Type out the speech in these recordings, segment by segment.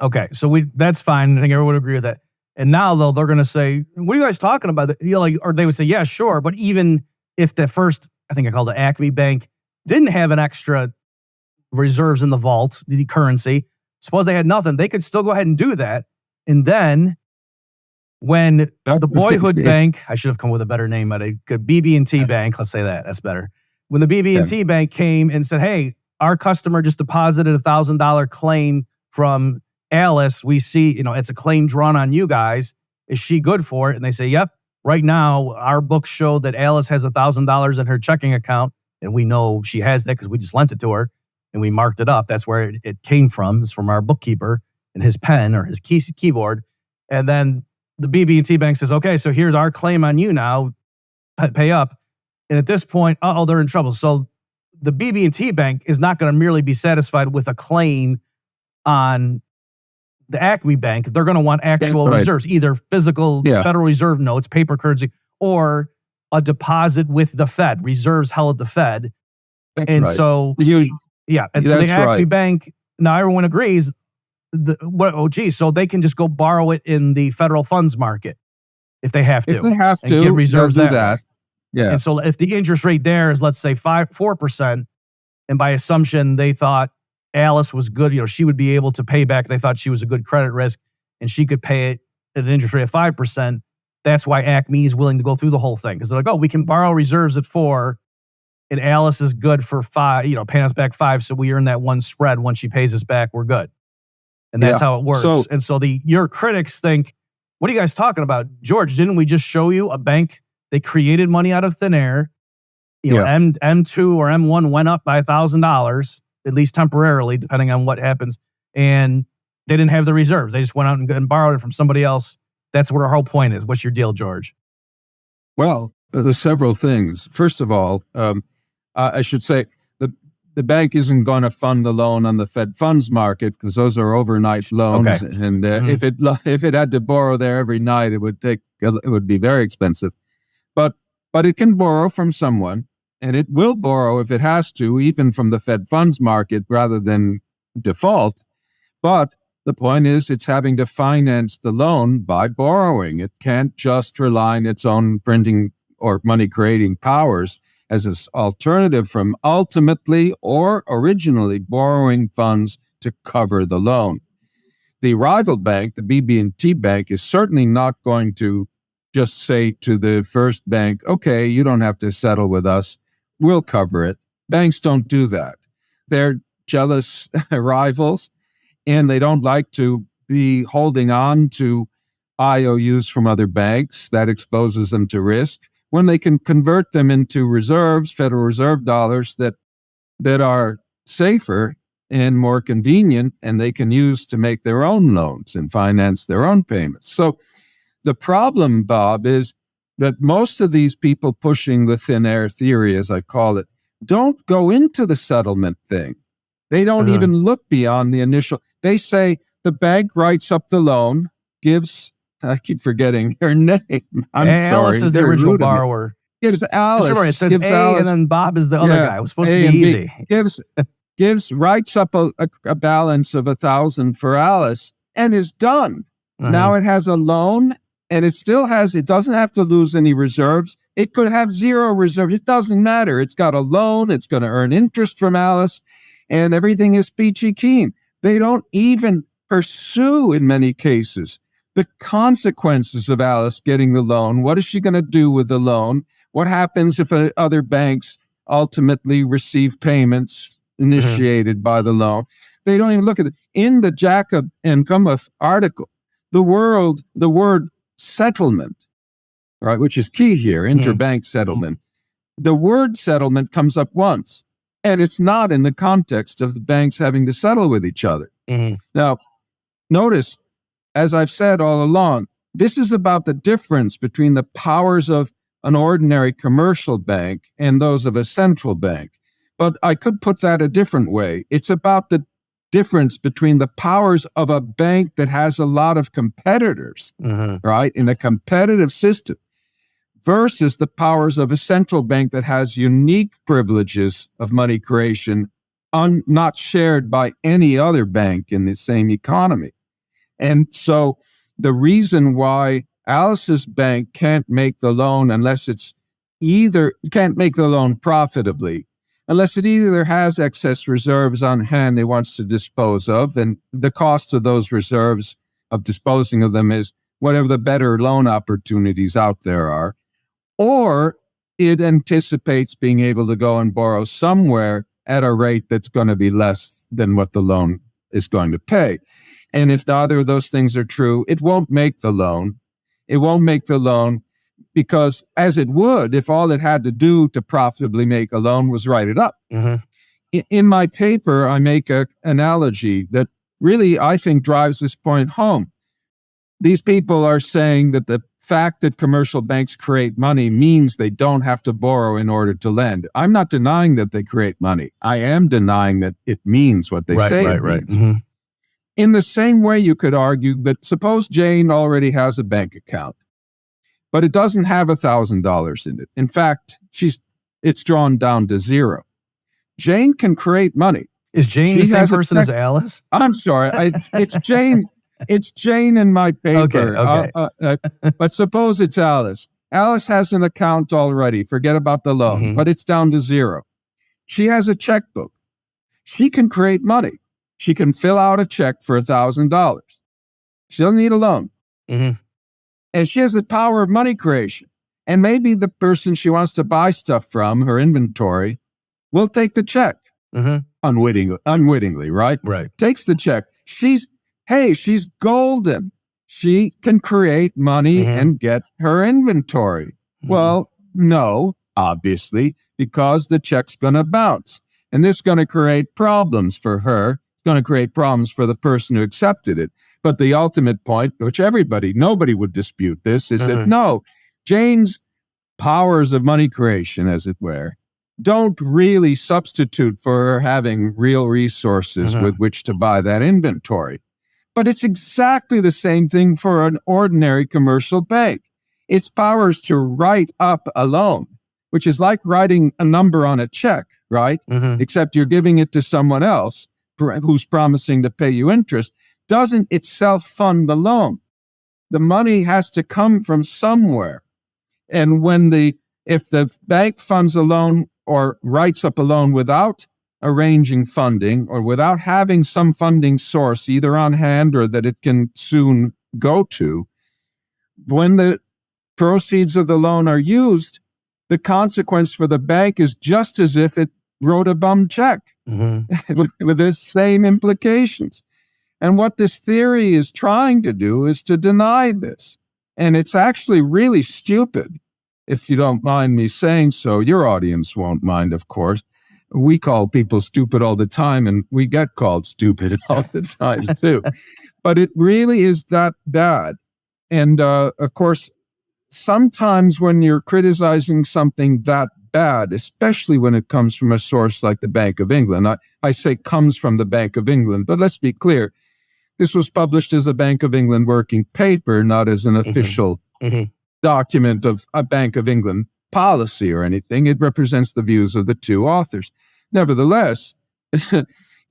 Okay, so that's fine. I think everyone would agree with that. And now, though, they're going to say, what are you guys talking about? Or they would say, yeah, sure. But even if the first, I think I called it Acme Bank, didn't have an extra reserves in the vault, the currency, suppose they had nothing, they could still go ahead and do that. And then when the Boyhood Bank, I should have come with a better name, at a good BB&T Bank, let's say that, that's better. When the BB&T Bank came and said, hey, our customer just deposited $1,000 claim from Alice, we see, it's a claim drawn on you guys. Is she good for it? And they say, yep. Right now, our books show that Alice has $1,000 in her checking account, and we know she has that because we just lent it to her, and we marked it up. That's where it came from. It's from our bookkeeper and his pen or his keyboard. And then the BB&T Bank says, okay, so here's our claim on you now. Pay up. And at this point, they're in trouble. So the BB&T Bank is not going to merely be satisfied with a claim on the Acme Bank. They're going to want actual reserves, either physical Federal Reserve notes, paper currency, or a deposit with the Fed, reserves held at the Fed. So, and so the Acme Bank, now everyone agrees, so they can just go borrow it in the federal funds market if they have to. If they have to, and get reserves they'll do that. Yeah. And so if the interest rate there is, let's say, 4%, and by assumption they thought Alice was good, she would be able to pay back. They thought she was a good credit risk and she could pay it at an interest rate of 5%. That's why Acme is willing to go through the whole thing. Because they're like, we can borrow reserves at 4%, and Alice is good for 5%, paying us back 5%. So we earn that one spread. Once she pays us back, we're good. And that's how it works. So your critics think, what are you guys talking about? George, didn't we just show you a bank? They created money out of thin air. M2 or M1 went up by $1,000, at least temporarily, depending on what happens. And they didn't have the reserves. They just went out and borrowed it from somebody else. That's what our whole point is. What's your deal, George? Well, there's several things. First of all, I should say the bank isn't going to fund the loan on the Fed funds market because those are overnight loans. Okay. And if it had to borrow there every night, it would be very expensive. But it can borrow from someone, and it will borrow if it has to, even from the Fed funds market rather than default. But the point is it's having to finance the loan by borrowing. It can't just rely on its own printing or money-creating powers as an alternative from ultimately or originally borrowing funds to cover the loan. The rival bank, the BB&T Bank, is certainly not going to just say to the first bank, okay, you don't have to settle with us. We'll cover it. Banks don't do that. They're jealous rivals, and they don't like to be holding on to IOUs from other banks. That exposes them to risk when they can convert them into reserves, Federal Reserve dollars that are safer and more convenient, and they can use to make their own loans and finance their own payments. So the problem, Bob, is that most of these people pushing the thin air theory, as I call it, don't go into the settlement thing. They don't even look beyond the initial. They say the bank writes up the loan, gives, I keep forgetting her name. I'm sorry. Alice is the original borrower. Gives Alice. It says gives A, Alice, and then Bob is the other guy. It was supposed to be easy. Writes up a balance of 1,000 for Alice and is done. Now it has a loan. And it doesn't have to lose any reserves. It could have zero reserves. It doesn't matter. It's got a loan. It's going to earn interest from Alice, and everything is peachy keen. They don't even pursue, in many cases, the consequences of Alice getting the loan. What is she going to do with the loan? What happens if other banks ultimately receive payments initiated by the loan? They don't even look at it. In the Jacob and Gummoth article, the word settlement, right, which is key here, interbank settlement. The word settlement comes up once, and it's not in the context of the banks having to settle with each other. Now, notice, as I've said all along, this is about the difference between the powers of an ordinary commercial bank and those of a central bank. But I could put that a different way. It's about the difference between the powers of a bank that has a lot of competitors, right, in a competitive system, versus the powers of a central bank that has unique privileges of money creation not shared by any other bank in the same economy. And so the reason why Alice's bank can't make the loan can't make the loan profitably, unless it either has excess reserves on hand it wants to dispose of, and the cost of those reserves of disposing of them is whatever the better loan opportunities out there are, or it anticipates being able to go and borrow somewhere at a rate that's going to be less than what the loan is going to pay. And if neither of those things are true, it won't make the loan. It won't make the loan because, as it would, if all it had to do to profitably make a loan was write it up. In my paper, I make an analogy that really, I think, drives this point home. These people are saying that the fact that commercial banks create money means they don't have to borrow in order to lend. I'm not denying that they create money. I am denying that it means what they say it means. In the same way, you could argue that suppose Jane already has a bank account, but it doesn't have $1,000 in it. In fact, it's drawn down to zero. Jane can create money. Is Jane the same person as Alice? I'm sorry. It's Jane. It's Jane in my paper. Okay. But suppose it's Alice. Alice has an account already. Forget about the loan, but it's down to zero. She has a checkbook. She can create money. She can fill out a check for $1,000. She doesn't need a loan. And she has the power of money creation. And maybe the person she wants to buy stuff from, her inventory, will take the check. Unwittingly, right? Right. Takes the check. She's golden. She can create money and get her inventory. Well, no, obviously, because the check's going to bounce. And this is going to create problems for her. It's going to create problems for the person who accepted it. But the ultimate point, which nobody would dispute this, is that no, Jane's powers of money creation, as it were, don't really substitute for her having real resources with which to buy that inventory. But it's exactly the same thing for an ordinary commercial bank. Its powers to write up a loan, which is like writing a number on a check, right? Except you're giving it to someone else who's promising to pay you interest, doesn't itself fund the loan. The money has to come from somewhere. And if the bank funds a loan or writes up a loan without arranging funding or without having some funding source either on hand or that it can soon go to, when the proceeds of the loan are used, the consequence for the bank is just as if it wrote a bum check with the same implications. And what this theory is trying to do is to deny this. And it's actually really stupid, if you don't mind me saying so. Your audience won't mind, of course. We call people stupid all the time, and we get called stupid all the time, too. But it really is that bad. And, of course, sometimes when you're criticizing something that bad, especially when it comes from a source like the Bank of England, I say comes from the Bank of England, but let's be clear. This was published as a Bank of England working paper, not as an official document of a Bank of England policy or anything. It represents the views of the two authors. Nevertheless,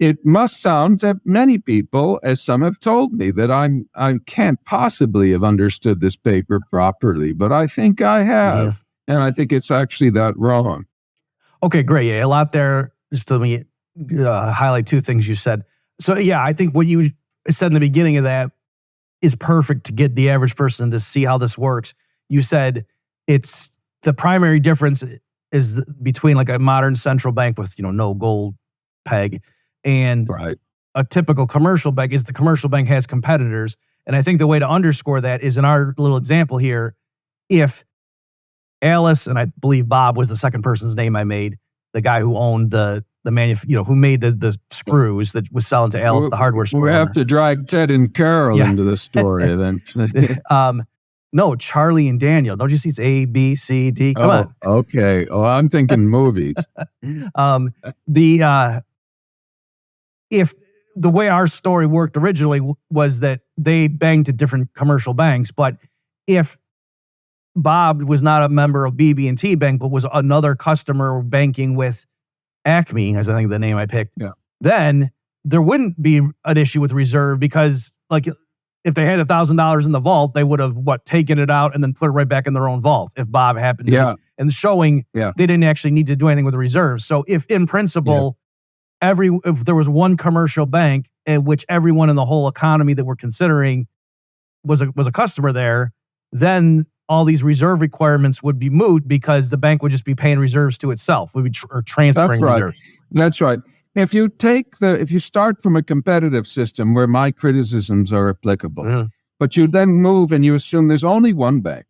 it must sound to many people, as some have told me, that I can't possibly have understood this paper properly, but I think I have. And I think it's actually that wrong. Okay, great. Yeah, a lot there. Just let me highlight two things you said. So, yeah, I think what you said in the beginning of that is perfect to get the average person to see how this works. You said it's the primary difference is between like a modern central bank with, no gold peg and a typical commercial bank is the commercial bank has competitors. And I think the way to underscore that is in our little example here, if Alice, and I believe Bob was the second person's name I made, the guy who owned who made the screws that was selling to Alice, the hardware store. We have to drag Ted and Carol into the story then. No, Charlie and Daniel. Don't you see it's A, B, C, D? Come on. Okay. Oh, I'm thinking movies. If the way our story worked originally was that they banged at different commercial banks, but if Bob was not a member of BB&T Bank, but was another customer banking with Acme, as I think the name I picked, then there wouldn't be an issue with reserve because, like, if they had $1,000 in the vault, they would have taken it out and then put it right back in their own vault. If Bob happened to, and showing they didn't actually need to do anything with the reserves. So if in principle, if there was one commercial bank in which everyone in the whole economy that we're considering was a customer there, then all these reserve requirements would be moot because the bank would just be paying reserves to itself. Would be or transferring reserves. That's right. If you start from a competitive system where my criticisms are applicable, but you then move and you assume there's only one bank,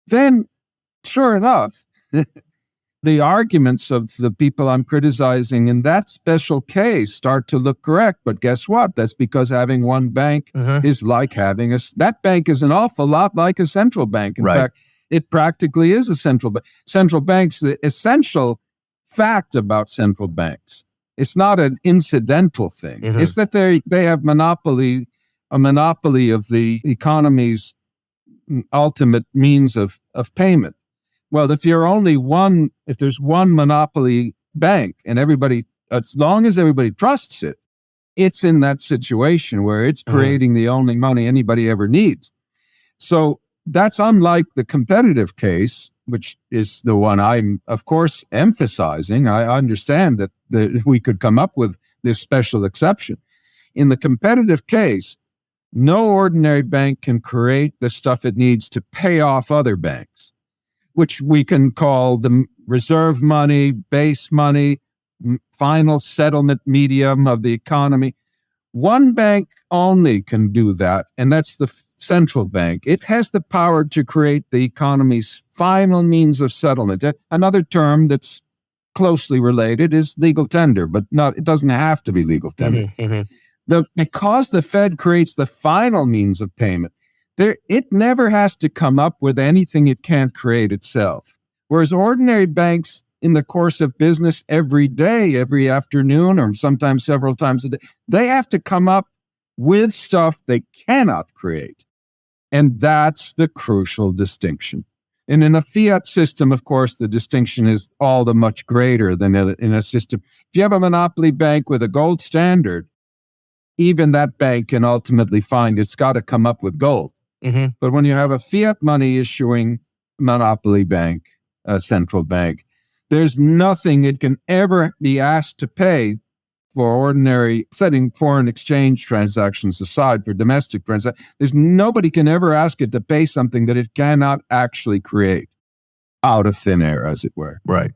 then sure enough, the arguments of the people I'm criticizing in that special case start to look correct. But guess what? That's because having one bank is like having that bank is an awful lot like a central bank. In fact, it practically is a central bank. Central banks, the essential fact about central banks, it's not an incidental thing. It's that they have a monopoly of the economy's ultimate means of payment. Well, if there's one monopoly bank and as long as everybody trusts it, it's in that situation where it's creating the only money anybody ever needs. So that's unlike the competitive case, which is the one I'm, of course, emphasizing. I understand that we could come up with this special exception. In the competitive case, no ordinary bank can create the stuff it needs to pay off other banks, which we can call the reserve money, base money, final settlement medium of the economy. One bank only can do that, and that's the central bank. It has the power to create the economy's final means of settlement. Another term that's closely related is legal tender, but it doesn't have to be legal tender. Because the Fed creates the final means of payment, it never has to come up with anything it can't create itself. Whereas ordinary banks, in the course of business every day, every afternoon, or sometimes several times a day, they have to come up with stuff they cannot create. And that's the crucial distinction. And in a fiat system, of course, the distinction is all the much greater than in a system. If you have a monopoly bank with a gold standard, even that bank can ultimately find it's got to come up with gold. But when you have a fiat money issuing monopoly bank, a central bank, there's nothing it can ever be asked to pay for ordinary, setting foreign exchange transactions aside for domestic transactions. Nobody can ever ask it to pay something that it cannot actually create out of thin air, as it were. Right.